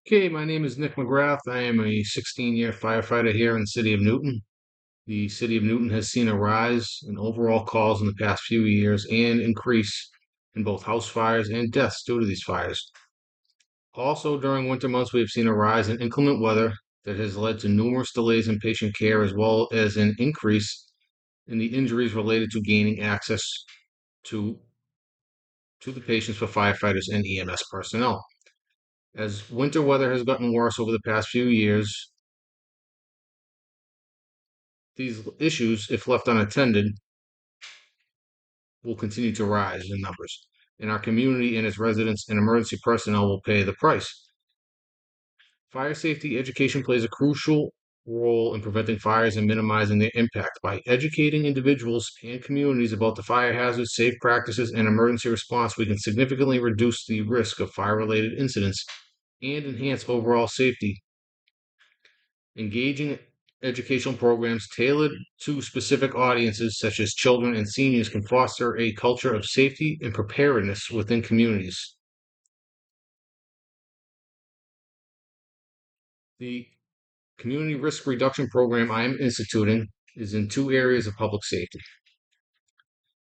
Okay, my name is Nick McGrath. I am a 16-year firefighter here in the city of Newton. The city of Newton has seen a rise in overall calls in the past few years and increase in both house fires and deaths due to these fires. Also, during winter months, we have seen a rise in inclement weather that has led to numerous delays in patient care as well as an increase in the injuries related to gaining access to, to the patients for firefighters and EMS personnel. As winter weather has gotten worse over the past few years, these issues, if left unattended, will continue to rise in numbers, and our community and its residents and emergency personnel will pay the price. Fire safety education plays a crucial role in preventing fires and minimizing their impact. By educating individuals and communities about the fire hazards, safe practices, and emergency response, we can significantly reduce the risk of fire-related incidents and enhance overall safety. Engaging educational programs tailored to specific audiences, such as children and seniors, can foster a culture of safety and preparedness within communities. The community risk reduction program I am instituting is in two areas of public safety.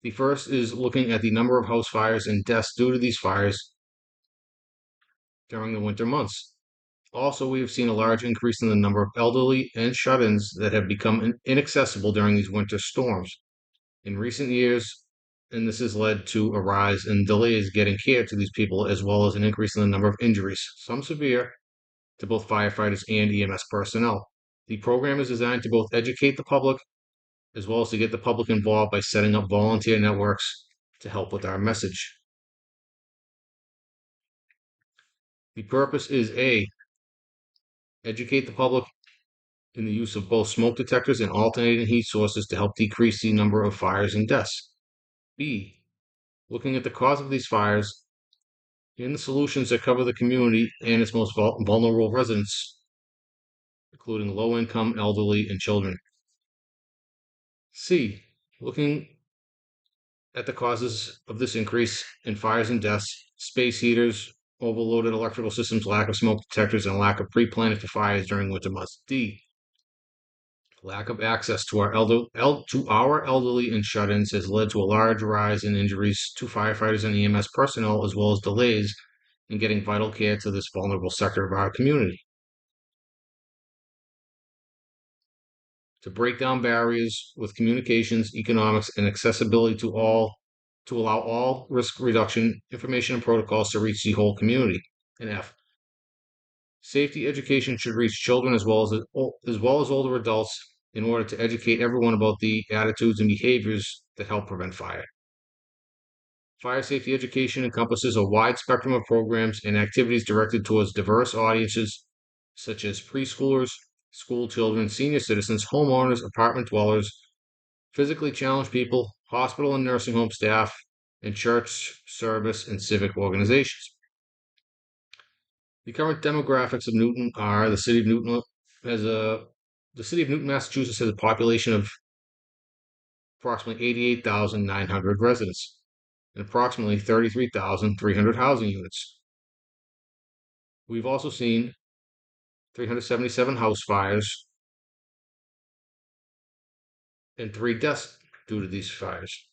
The first is looking at the number of house fires and deaths due to these fires during the winter months. Also, we have seen a large increase in the number of elderly and shut-ins that have become inaccessible during these winter storms. In recent years, and this has led to a rise in delays getting care to these people, as well as an increase in the number of injuries, some severe, to both firefighters and EMS personnel. The program is designed to both educate the public as well as to get the public involved by setting up volunteer networks to help with our message. The purpose is A, educate the public in the use of both smoke detectors and alternating heat sources to help decrease the number of fires and deaths. B, looking at the cause of these fires and the solutions that cover the community and its most vulnerable residents, including low income, elderly, and children. C, looking at the causes of this increase in fires and deaths, space heaters, overloaded electrical systems, lack of smoke detectors, and lack of pre-planning for fires during winter months. D, lack of access to our elderly and shut-ins has led to a large rise in injuries to firefighters and EMS personnel, as well as delays in getting vital care to this vulnerable sector of our community. To break down barriers with communications, economics, and accessibility to allow all risk reduction information and protocols to reach the whole community. And F, safety education should reach children as well as older adults in order to educate everyone about the attitudes and behaviors that help prevent fire. Fire safety education encompasses a wide spectrum of programs and activities directed towards diverse audiences such as preschoolers, school children, senior citizens, homeowners, apartment dwellers, physically challenged people, hospital and nursing home staff, and church, service, and civic organizations. The current demographics of Newton are has a the city of Newton, Massachusetts has a population of approximately 88,900 residents and approximately 33,300 housing units. We've also seen 377 house fires and 3 deaths due to these fires.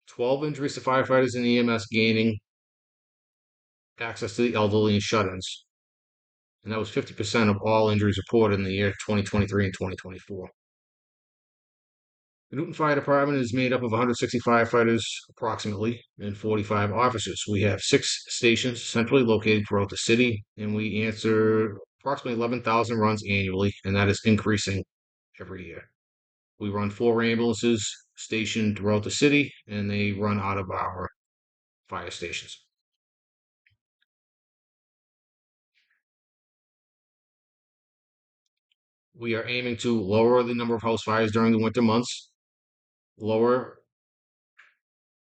12 injuries to firefighters and EMS gaining access to the elderly and shut-ins. And that was 50% of all injuries reported in the year 2023 and 2024. The Newton Fire Department is made up of 160 firefighters, approximately, and 45 officers. We have 6 stations centrally located throughout the city, and we answer approximately 11,000 runs annually, and that is increasing every year. We run 4 ambulances stationed throughout the city, and they run out of our fire stations. We are aiming to lower the number of house fires during the winter months, lower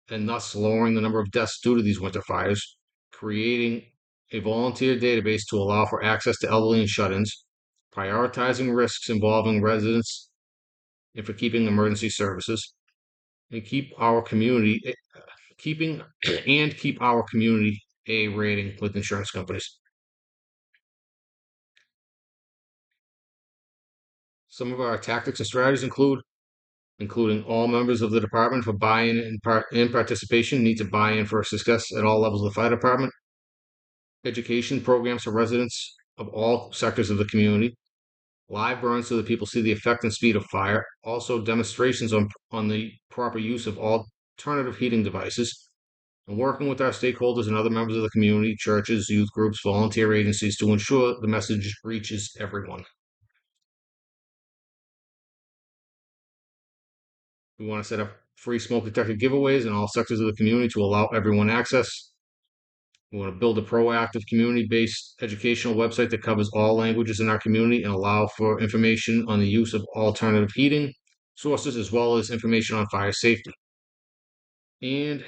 and thus lowering the number of deaths due to these winter fires, creating a volunteer database to allow for access to elderly and shut-ins, prioritizing risks involving residents and for keeping emergency services, and keep our community keep our community A rating with insurance companies. Some of our tactics and strategies including all members of the department for buy-in and participation need to buy in for success at all levels of the fire department. Education programs for residents of all sectors of the community. Live burns so that people see the effect and speed of fire. Also demonstrations on the proper use of alternative heating devices. And working with our stakeholders and other members of the community, churches, youth groups, volunteer agencies to ensure the message reaches everyone. We want to set up free smoke detector giveaways in all sectors of the community to allow everyone access. We want to build a proactive community-based educational website that covers all languages in our community and allow for information on the use of alternative heating sources as well as information on fire safety. And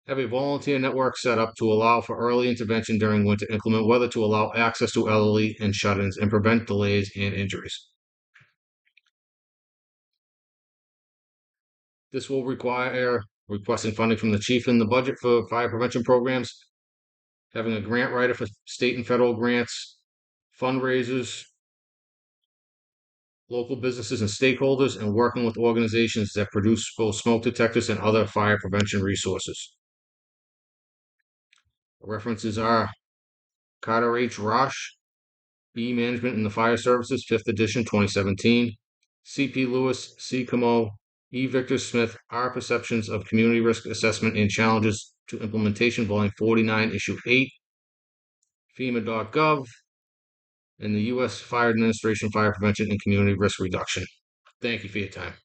have a volunteer network set up to allow for early intervention during winter inclement weather to allow access to elderly and shut-ins and prevent delays and injuries. This will require requesting funding from the chief in the budget for fire prevention programs, having a grant writer for state and federal grants, fundraisers, local businesses and stakeholders, and working with organizations that produce both smoke detectors and other fire prevention resources. References are Carter H. Rosh, E-Management in the Fire Services, 5th edition, 2017. C.P. Lewis, C. Camo, E. Victor Smith, Our Perceptions of Community Risk Assessment and Challenges to Implementation, Volume 49, Issue 8, FEMA.gov, and the U.S. Fire Administration Fire Prevention and Community Risk Reduction. Thank you for your time.